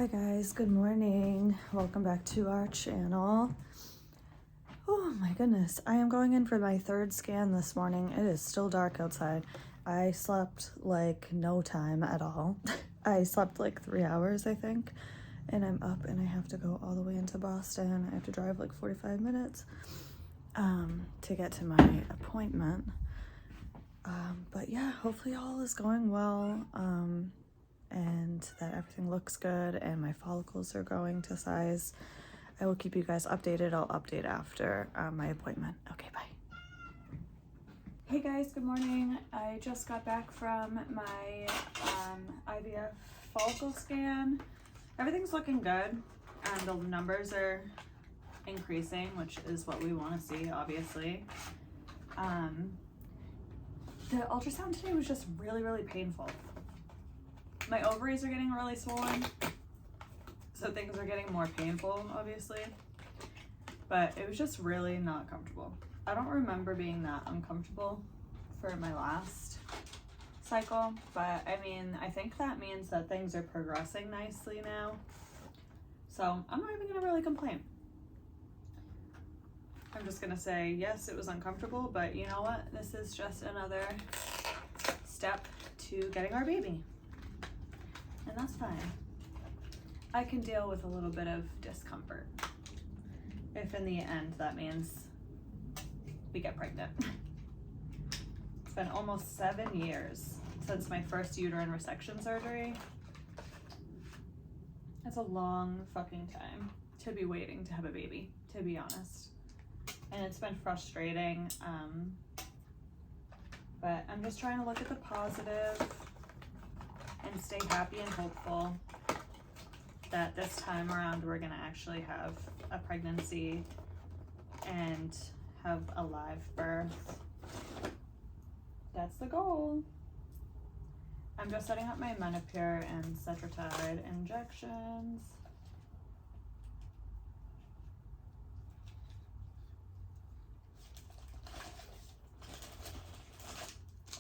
Hi guys, good morning. Welcome back to our channel. Oh my goodness, I am going in for my third scan this morning. It is still dark outside. I slept like no time at all. I slept like 3 hours, I think, and I'm up and I have to go all the way into Boston. I have to drive like 45 minutes to get to my appointment. But yeah, hopefully all is going well. And that everything looks good and my follicles are growing to size. I will keep you guys updated. I'll update after my appointment. Okay, bye. Hey guys, good morning. I just got back from my IVF follicle scan. Everything's looking good. The numbers are increasing, which is what we want to see, obviously. The ultrasound today was just really painful. My ovaries are getting really swollen, so things are getting more painful, obviously, but it was just really not comfortable. I don't remember being that uncomfortable for my last cycle, but I mean, I think that means that things are progressing nicely now, so I'm not even gonna really complain. I'm just gonna say, yes, it was uncomfortable, but you know what? This is just another step to getting our baby. And that's fine. I can deal with a little bit of discomfort if in the end that means we get pregnant. It's been almost 7 years since my first uterine resection surgery. That's a long fucking time to be waiting to have a baby, to be honest. And it's been frustrating, but I'm just trying to look at the positive and stay happy and hopeful that this time around we're gonna actually have a pregnancy and have a live birth. That's the goal. I'm just setting up my Menopur and Cetrotide injections.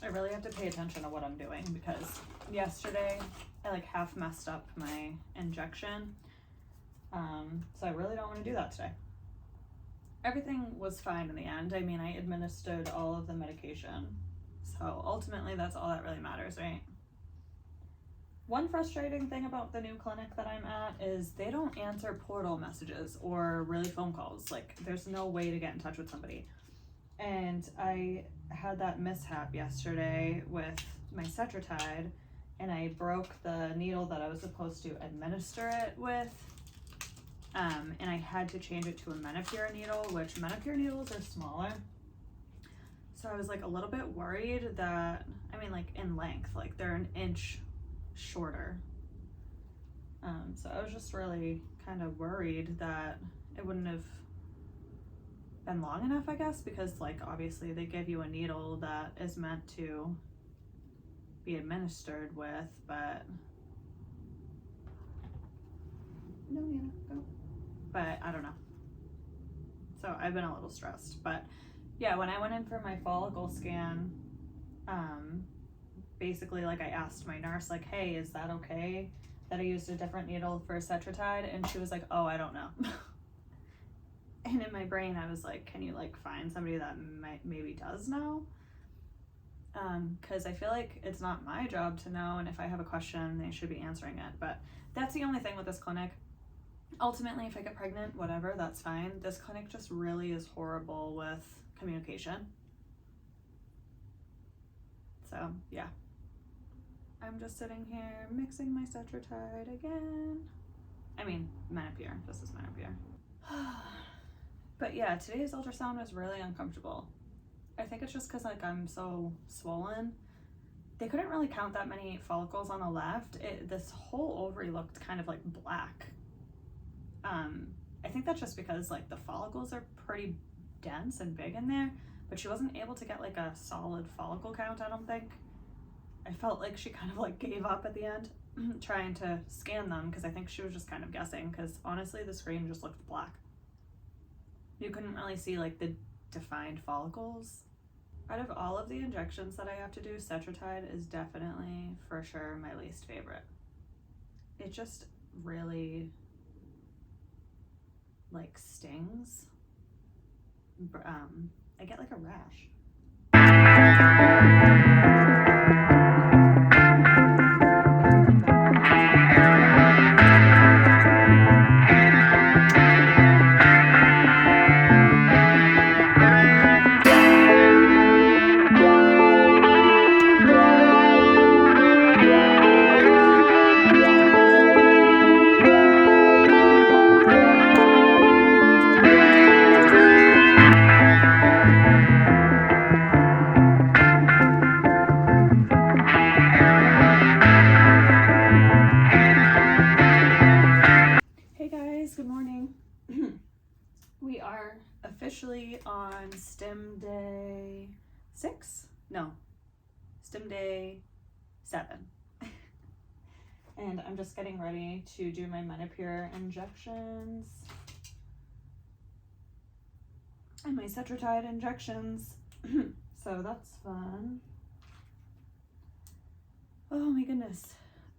I really have to pay attention to what I'm doing because yesterday I like half messed up my injection. So I really don't want to do that today. Everything was fine in the end. I mean, I administered all of the medication. So ultimately that's all that really matters, right? One frustrating thing about the new clinic that I'm at is they don't answer portal messages or really phone calls. Like there's no way to get in touch with somebody. And I had that mishap yesterday with my Cetrotide, and I broke the needle that I was supposed to administer it with, and I had to change it to a Menopur needle, which Menopur needles are smaller. So I was like a little bit worried that, I mean, like in length, like they're an inch shorter. So I was just really kind of worried that it wouldn't have been long enough, I guess, because like obviously they give you a needle that is meant to be administered with, but no, Nina, go. But I don't know. So I've been a little stressed, but yeah, when I went in for my follicle scan, basically like I asked my nurse like, hey, is that okay that I used a different needle for Cetrotide? And she was like, oh, I don't know. And in my brain, I was like, can you like find somebody that maybe does know? Because I feel like it's not my job to know, and if I have a question, they should be answering it. But that's the only thing with this clinic. Ultimately, if I get pregnant, whatever, that's fine. This clinic just really is horrible with communication. So, yeah. I'm just sitting here mixing my Cetrotide again. I mean, Menopur. This is Menopur. But yeah, today's ultrasound was really uncomfortable. I think it's just because like I'm so swollen. They couldn't really count that many follicles on the left. This whole ovary looked kind of like black. I think that's just because like the follicles are pretty dense and big in there, but she wasn't able to get like a solid follicle count, I don't think. I felt like she kind of like gave up at the end trying to scan them because I think she was just kind of guessing, because honestly the screen just looked black. You couldn't really see like the defined follicles. Out of all of the injections that I have to do, Cetrotide is definitely for sure my least favorite. It just really like stings, I get like a rash. Good morning. We are officially on stim day 6? No, stim day 7. And I'm just getting ready to do my Menopur injections and my Cetrotide injections. So that's fun. Oh my goodness.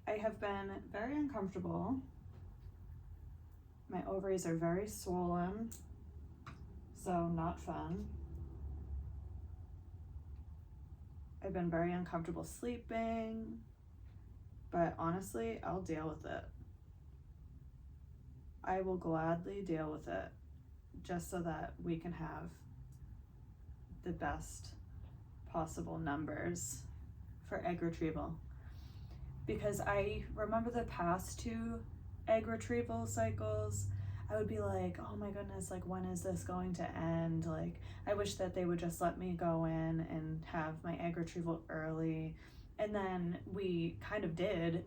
I have been very uncomfortable. My ovaries are very swollen, so not fun. I've been very uncomfortable sleeping, but honestly, I'll deal with it. I will gladly deal with it just so that we can have the best possible numbers for egg retrieval. Because I remember the past 2 egg retrieval cycles, I would be like, oh my goodness, like when is this going to end? Like I wish that they would just let me go in and have my egg retrieval early. And then we kind of did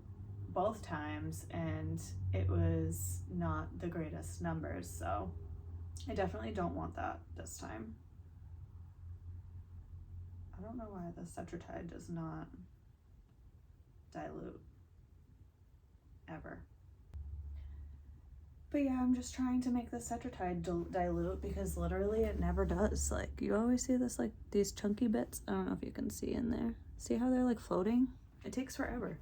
both times and it was not the greatest numbers, so I definitely don't want that this time. I don't know why the Cetrotide does not dilute ever. But yeah, I'm just trying to make the Cetrotide dilute because literally it never does. Like you always see this, like these chunky bits. I don't know if you can see in there. See how they're like floating? It takes forever,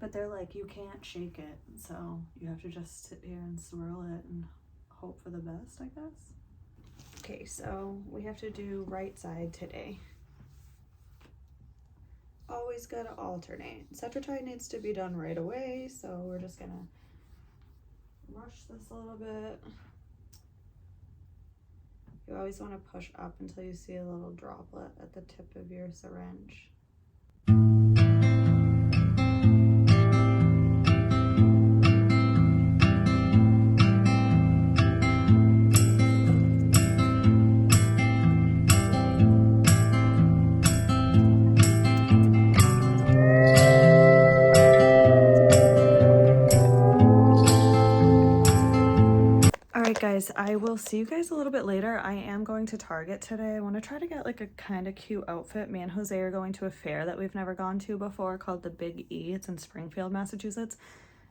but they're like, you can't shake it. So you have to just sit here and swirl it and hope for the best, I guess. Okay, so we have to do right side today. Always gotta alternate. Cetrotide needs to be done right away, so we're just gonna rush this a little bit. You always want to push up until you see a little droplet at the tip of your syringe. Guys, I will see you guys a little bit later. I am going to Target today. I want to try to get like a kind of cute outfit. Me and Jose are going to a fair that we've never gone to before called the Big E. It's in Springfield, Massachusetts.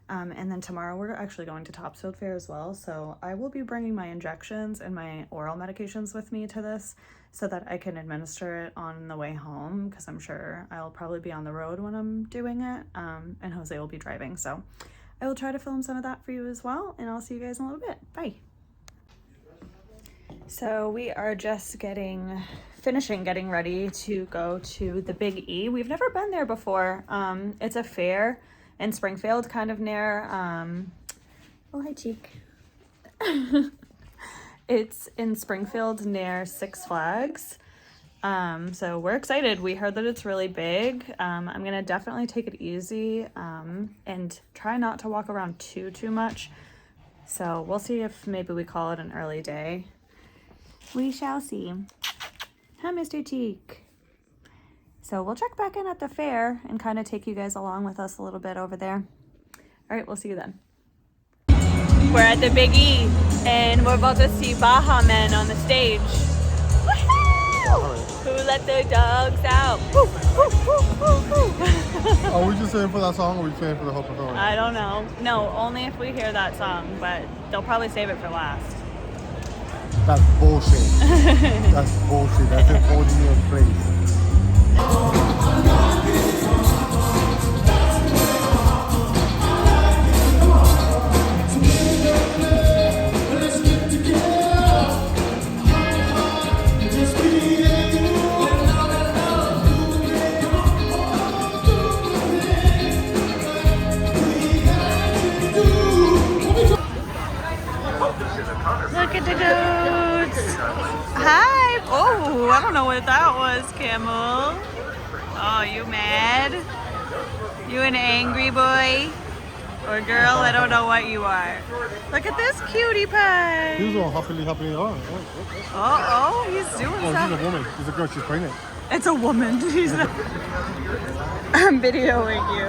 And then tomorrow we're actually going to Topsfield Fair as well. So I will be bringing my injections and my oral medications with me to this so that I can administer it on the way home, because I'm sure I'll probably be on the road when I'm doing it. And Jose will be driving. So I will try to film some of that for you as well. And I'll see you guys in a little bit. Bye. So we are just getting ready to go to the Big E. We've never been there before. It's a fair in Springfield, kind of near, oh, hi, Cheek. It's in Springfield near Six Flags. So we're excited. We heard that it's really big. I'm going to definitely take it easy and try not to walk around too much. So we'll see if maybe we call it an early day. We shall see. Hi, Mr. Cheek. So we'll check back in at the fair and kind of take you guys along with us a little bit over there. All right, we'll see you then. We're at the Big E, and we're about to see Baha Men on the stage. Woohoo! Who let the dogs out? Woo, woo, woo, woo, woo. Are we just saying for that song, or are we saying for the whole performance? I don't know. No, only if we hear that song, but they'll probably save it for last. That's bullshit. That's bullshit. That's it holding you in place. Hi. Oh, I don't know what that was, Camel. Oh, you mad? You an angry boy? Or girl? I don't know what you are. Look at this cutie pie. He's all happily on. Oh, he's doing Oh, something. she's a woman. She's a girl. She's pregnant. It's a woman. She's not. I'm videoing you.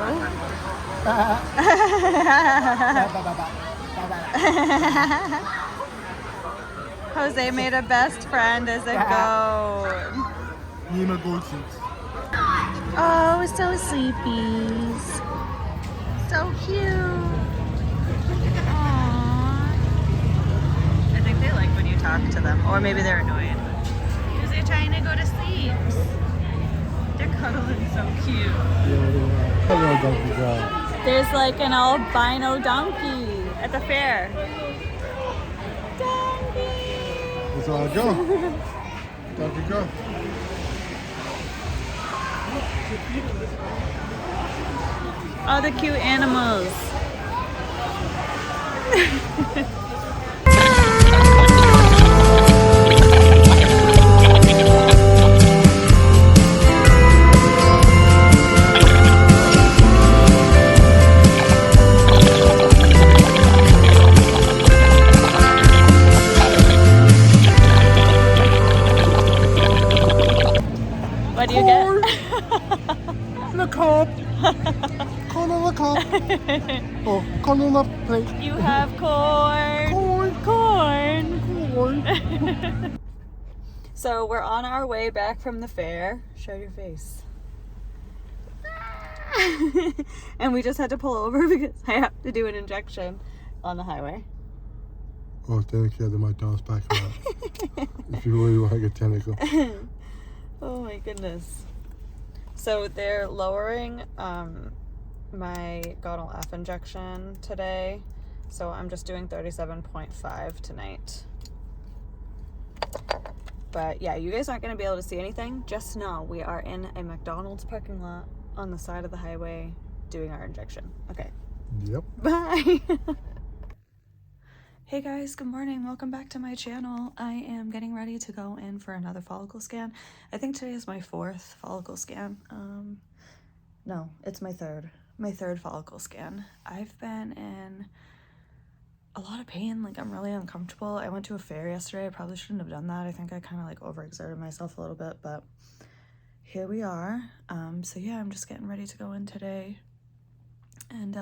Jose made a best friend as a goat. You know, gold cheeks. Oh, so sleepies. So cute. Aww. I think they like when you talk to them. Or maybe they're annoying. Because they're trying to go to sleep. They're cuddling so cute. Yeah. Hello, donkey girl. There's like an albino donkey at the fair. Donkey! That's all I go. Donkey girl. All the cute animals. What do you get? The cop. Corn on the cop. Oh, corn on the plate. You have corn. Corn. Corn. So we're on our way back from the fair. Show your face. And we just had to pull over because I have to do an injection on the highway. Oh, thank you. My dog's back up. If you really want to get technical. Oh my goodness. So they're lowering my gonal F injection today. So I'm just doing 37.5 tonight. But yeah, you guys aren't going to be able to see anything. Just know we are in a McDonald's parking lot on the side of the highway doing our injection. Okay. Yep. Bye. Hey guys, good morning. Welcome back to my channel. I am getting ready to go in for another follicle scan. I think today is my 4th follicle scan. No, it's my third follicle scan. I've been in a lot of pain. Like, I'm really uncomfortable. I went to a fair yesterday. I probably shouldn't have done that. I think I kind of like overexerted myself a little bit, but here we are. So yeah, I'm just getting ready to go in today. And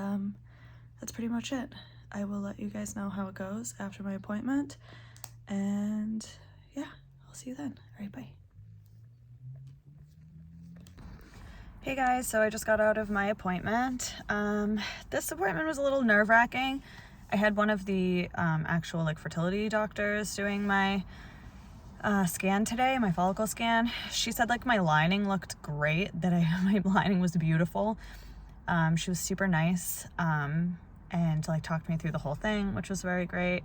that's pretty much it. I will let you guys know how it goes after my appointment. And yeah, I'll see you then. All right, bye. Hey guys, so I just got out of my appointment. This appointment was a little nerve-wracking. I had one of the actual like fertility doctors doing my scan today, my follicle scan. She said like my lining looked great, that my lining was beautiful. She was super nice and like talked me through the whole thing, which was very great.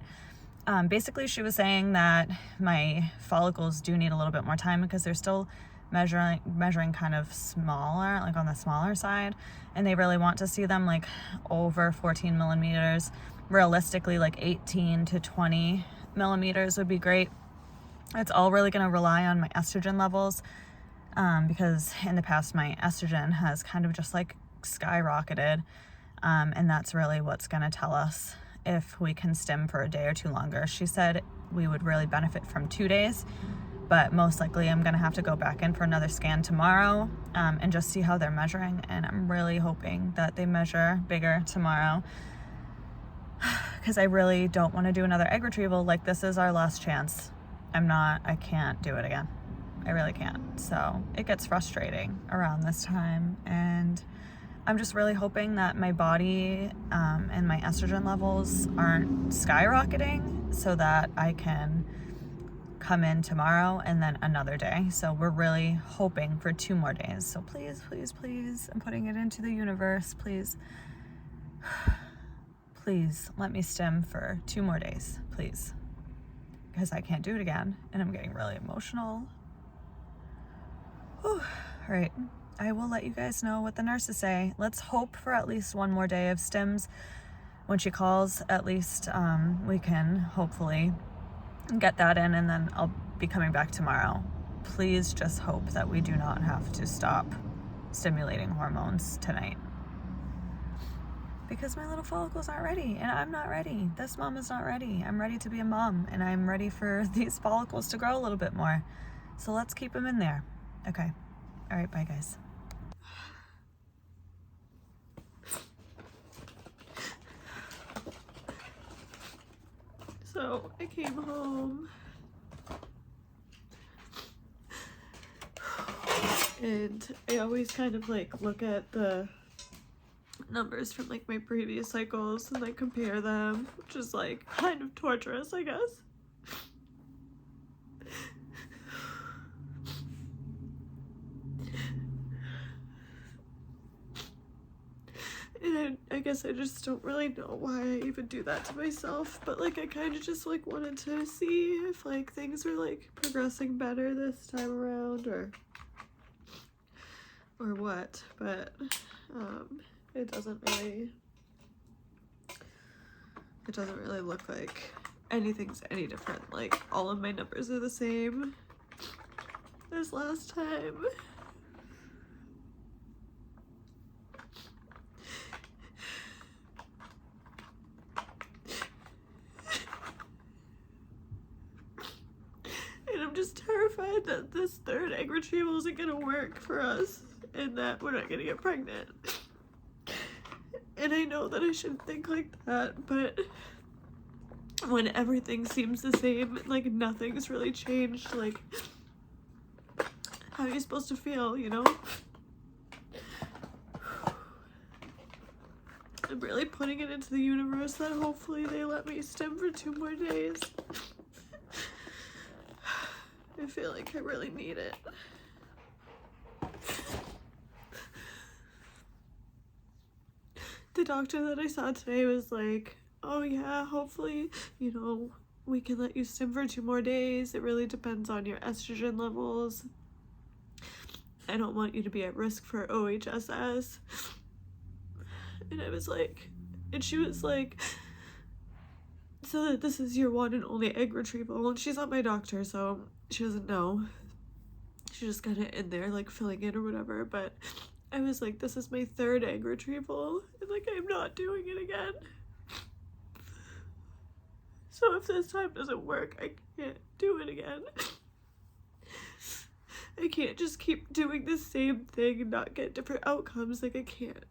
Basically, she was saying that my follicles do need a little bit more time because they're still measuring kind of smaller, like on the smaller side, and they really want to see them like over 14 millimeters. Realistically, like 18 to 20 millimeters would be great. It's all really going to rely on my estrogen levels, because in the past my estrogen has kind of just like skyrocketed, and that's really what's going to tell us if we can stim for a day or two longer. She said we would really benefit from 2 days, but most likely I'm going to have to go back in for another scan tomorrow and just see how they're measuring, and I'm really hoping that they measure bigger tomorrow, because I really don't want to do another egg retrieval. Like, this is our last chance. I can't do it again. I really can't. So it gets frustrating around this time, and I'm just really hoping that my body and my estrogen levels aren't skyrocketing so that I can come in tomorrow and then another day. So we're really hoping for 2 more days. So please, please, please, I'm putting it into the universe. Please, please let me stim for 2 more days, please. Because I can't do it again and I'm getting really emotional. Whew. All right. I will let you guys know what the nurses say. Let's hope for at least 1 more day of stims. When she calls, at least we can hopefully and get that in, and then I'll be coming back tomorrow. Please just hope that we do not have to stop stimulating hormones tonight, because my little follicles aren't ready, and I'm not ready. This mom is not ready. I'm ready to be a mom, and I'm ready for these follicles to grow a little bit more. So let's keep them in there. Okay. All right, bye guys. So I came home and I always kind of like look at the numbers from like my previous cycles and like compare them, which is like kind of torturous, I guess. And I guess I just don't really know why I even do that to myself, but like I kind of just like wanted to see if like things were like progressing better this time around or what, but it doesn't really look like anything's any different. Like all of my numbers are the same as last time. And I'm just terrified that this third egg retrieval isn't gonna work for us and that we're not gonna get pregnant. And I know that I shouldn't think like that, but when everything seems the same, like nothing's really changed, like how are you supposed to feel, you know? I'm really putting it into the universe that hopefully they let me stim for 2 more days. I feel like I really need it. The doctor that I saw today was like, oh yeah, hopefully, you know, we can let you stim for 2 more days. It really depends on your estrogen levels. I don't want you to be at risk for OHSS. And I was like, and she was like, so that this is your one and only egg retrieval. And she's not my doctor, so she doesn't know. She just got it in there, like filling in or whatever. But I was like, this is my 3rd egg retrieval, and like I'm not doing it again. So if this time doesn't work, I can't do it again. I can't just keep doing the same thing and not get different outcomes. Like I can't.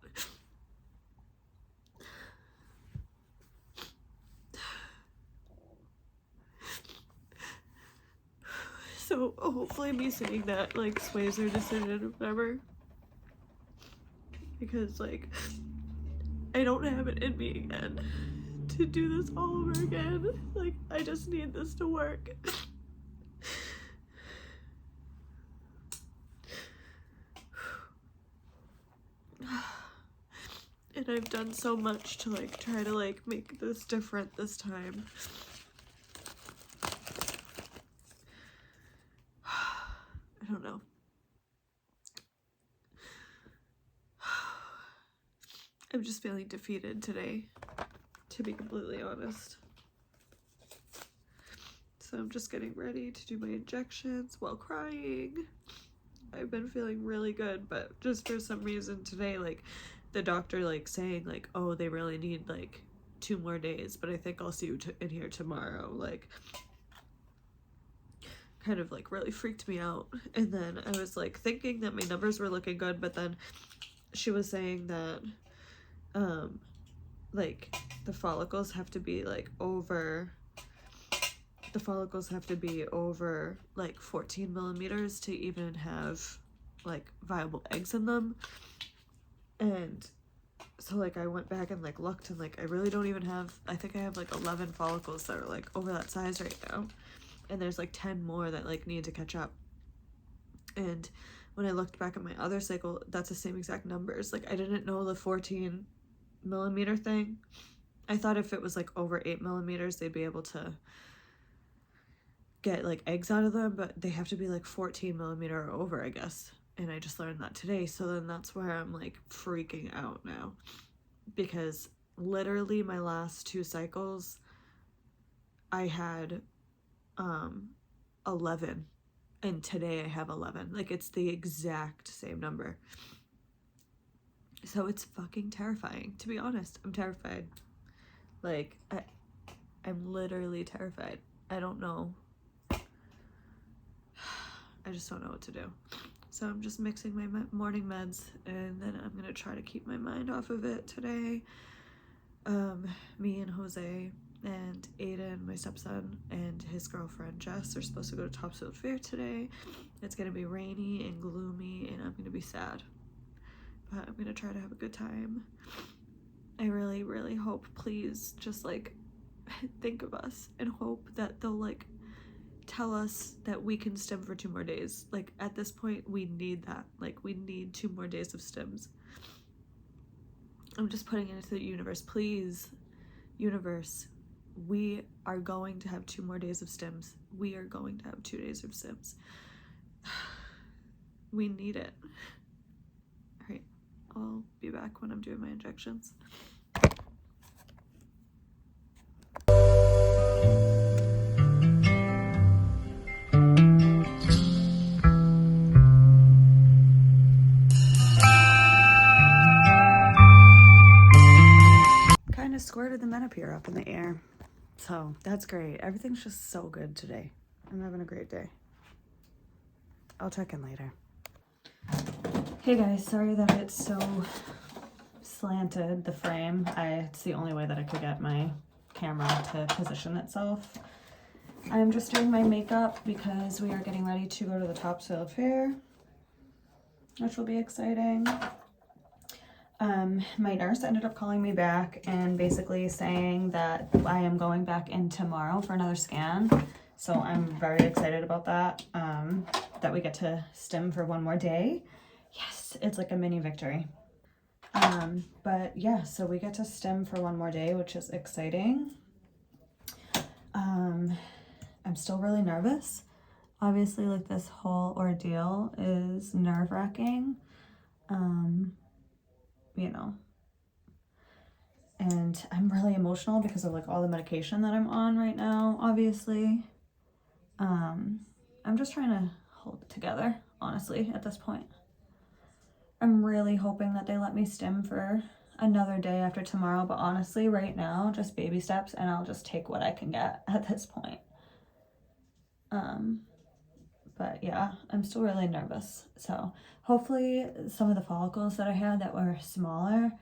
So hopefully me saying that like sways their decision or whatever. Because like I don't have it in me again to do this all over again. Like I just need this to work. And I've done so much to like try to like make this different this time. I don't know. I'm just feeling defeated today, to be completely honest. So I'm just getting ready to do my injections while crying. I've been feeling really good, but just for some reason today, like the doctor like saying like, oh, they really need like 2 more days, but I think I'll see you in here tomorrow, like kind of like really freaked me out. And then I was like thinking that my numbers were looking good, but then she was saying that like the follicles have to be like over like 14 millimeters to even have like viable eggs in them. And so like I went back and like looked, and like I really don't even have, I think I have like 11 follicles that are like over that size right now, and there's like 10 more that like need to catch up. And when I looked back at my other cycle, that's the same exact numbers. Like I didn't know the 14 millimeter thing. I thought if it was like over 8 millimeters they'd be able to get like eggs out of them, but they have to be like 14 millimeter or over, I guess. And I just learned that today. So then that's where I'm like freaking out now, because literally my last 2 cycles I had 11, and today I have 11. Like, it's the exact same number. So it's fucking terrifying, to be honest. I'm terrified. Like, I'm literally terrified. I don't know. I just don't know what to do. So I'm just mixing my morning meds, and then I'm gonna try to keep my mind off of it today. Me and Jose and Aiden, my stepson, and his girlfriend Jess are supposed to go to Topsfield Fair today. It's gonna be rainy and gloomy, and I'm gonna be sad. But I'm gonna try to have a good time. I really, really hope, please, just like think of us and hope that they'll like tell us that we can stim for 2 more days. Like, at this point, we need that. Like, we need 2 more days of stims. I'm just putting it into the universe. Please, universe, we are going to have 2 more days of stims. We are going to have 2 days of stims. We need it. All right, I'll be back when I'm doing my injections. Kind of squirted the Menopur up in the air. So that's great. Everything's just so good today. I'm having a great day. I'll check in later. Hey guys, sorry that it's so slanted, the frame. It's the only way that I could get my camera to position itself. I'm just doing my makeup because we are getting ready to go to the Topsfield Fair, which will be exciting. My nurse ended up calling me back and basically saying that I am going back in tomorrow for another scan. So I'm very excited about that, that we get to stim for 1 more day. Yes, it's like a mini victory. But yeah, so we get to stim for 1 more day, which is exciting. I'm still really nervous. Obviously, like, this whole ordeal is nerve-wracking. You know, and I'm really emotional because of like all the medication that I'm on right now, obviously. I'm just trying to hold it together, honestly, at this point. I'm really hoping that they let me stim for another day after tomorrow, but honestly, right now, just baby steps, and I'll just take what I can get at this point. But yeah, I'm still really nervous. So hopefully some of the follicles that I had that were smaller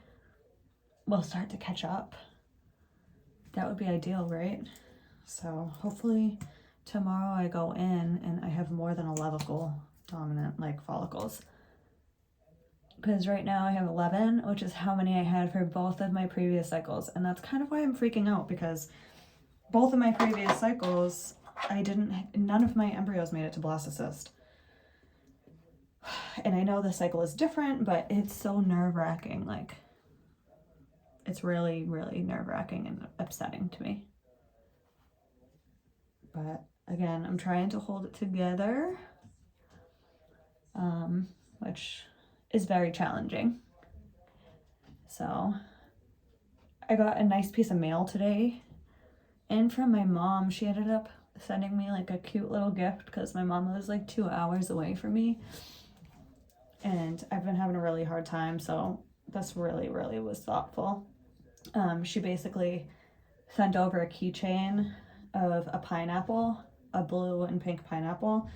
will start to catch up. That would be ideal, right? So hopefully tomorrow I go in and I have more than 11 dominant like follicles. Because right now I have 11, which is how many I had for both of my previous cycles. And that's kind of why I'm freaking out, because both of my previous cycles, none of my embryos made it to blastocyst. And I know the cycle is different, but it's so nerve-wracking. Like, it's really, really nerve-wracking and upsetting to me. But again, I'm trying to hold it together, which is very challenging. So I got a nice piece of mail today, and from my mom. She ended up sending me like a cute little gift because my mom lives like 2 hours away from me, and I've been having a really hard time, so this really, really was thoughtful. She basically sent over a keychain of a pineapple, a blue and pink pineapple.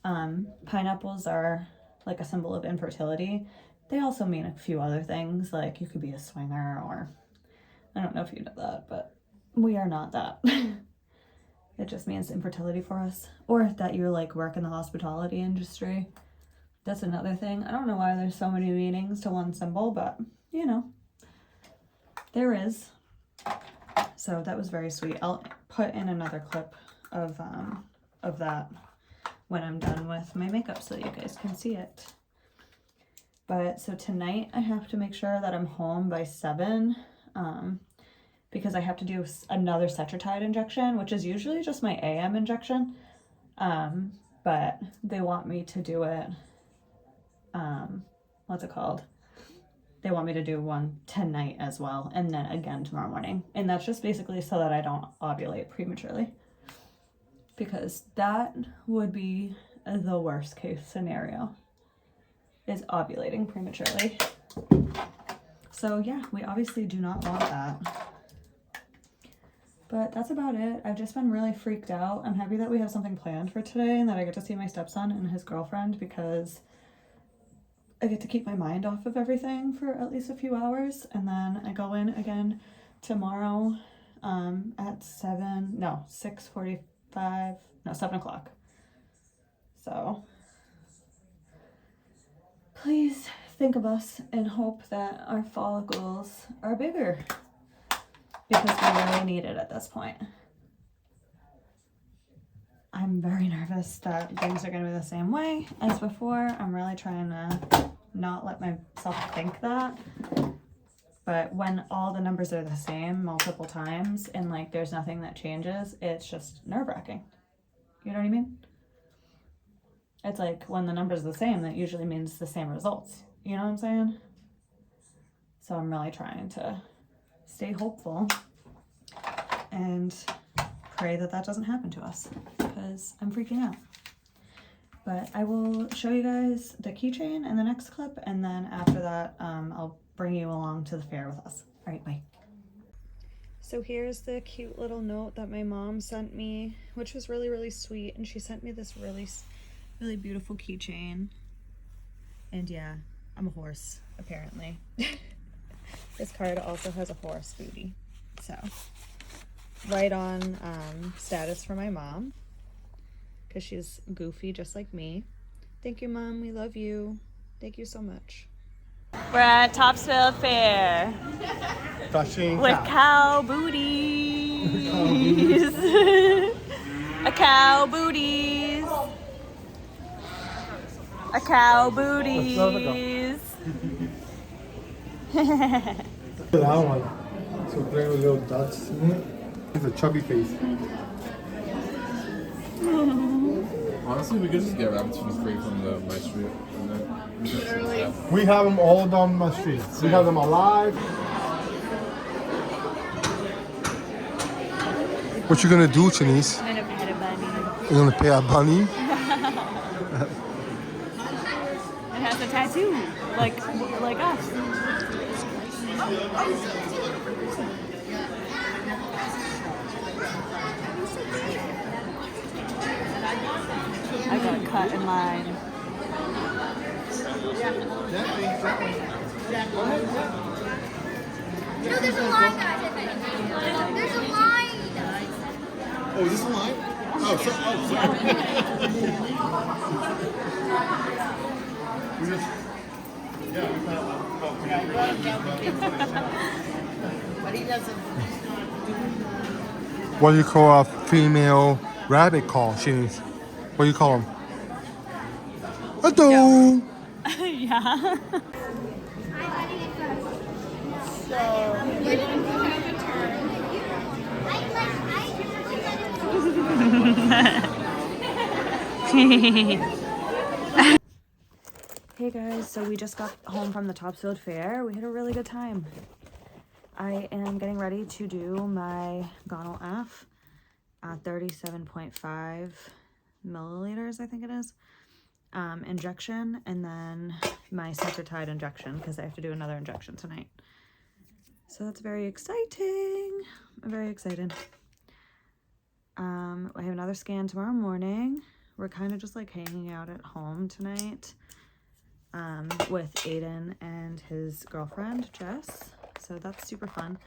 Pineapples are like a symbol of infertility. They also mean a few other things, like you could be a swinger, or I don't know if you know that, but we are not that. It just means infertility for us, or that you like work in the hospitality industry. That's another thing. I don't know why there's so many meanings to one symbol, but you know, there is. So that was very sweet. I'll put in another clip of that when I'm done with my makeup so that you guys can see it. But so tonight I have to make sure that I'm home by 7, because I have to do another Cetrotide injection, which is usually just my AM injection. But they want me to do it, what's it called? They want me to do one tonight as well, and then again tomorrow morning. And that's just basically so that I don't ovulate prematurely. because that would be the worst case scenario, is ovulating prematurely. So yeah, we obviously do not want that. But that's about it. I've just been really freaked out. I'm happy that we have something planned for today and that I get to see my stepson and his girlfriend, because I get to keep my mind off of everything for at least a few hours. And then I go in again tomorrow at 7 o'clock. So please think of us and hope that our follicles are bigger, because we really need it at this point. I'm very nervous that things are going to be the same way as before. I'm really trying to not let myself think that. But when all the numbers are the same multiple times and like there's nothing that changes, it's just nerve-wracking. You know what I mean? It's like when the number's the same, that usually means the same results. You know what I'm saying? So I'm really trying to stay hopeful and pray that that doesn't happen to us, because I'm freaking out. But I will show you guys the keychain in the next clip, and then after that I'll bring you along to the fair with us. All right, bye. So here's the cute little note that my mom sent me, which was really, really sweet. And she sent me this really beautiful keychain. And yeah, I'm a horse, apparently. This card also has a horse booty. So, right on status for my mom, because she's goofy just like me. Thank you, Mom. We love you. Thank you so much. We're at Topsfield Fair with cow booties. A cow booties. A cow booties. That one. So play with little dots. It's a chubby face. Honestly, we could just get rabbits for free from my street. And then We have them all down my street. We have them alive. What you gonna do, Shenise? I'm gonna pet a bunny. You're gonna pay a bunny? It has a tattoo, like us. I got cut in line. No, there's a line, guys. There's a line. oh, is this a line? Oh, sorry. But he doesn't. What do you call a female rabbit call, Shenise? What do you call them? A dog. Yeah. Hey guys, so we just got home from the Topsfield Fair. We had a really good time. I am getting ready to do my gonal F, 37.5 milliliters, I think it is, injection, and then my Centrotide injection, because I have to do another injection tonight. So that's very exciting. I'm very excited. I have another scan tomorrow morning. We're kind of just like hanging out at home tonight with Aiden and his girlfriend, Jess. So that's super fun.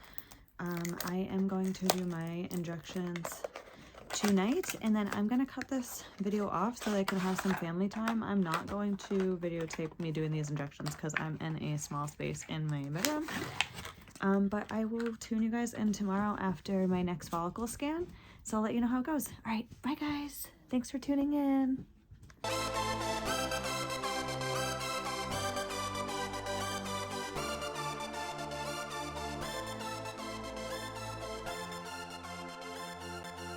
I am going to do my injections tonight, and then I'm gonna cut this video off so that I can have some family time. I'm not going to videotape me doing these injections because I'm in a small space in my bedroom. But I will tune you guys in tomorrow after my next follicle scan. So I'll let you know how it goes. All right, bye guys. Thanks for tuning in.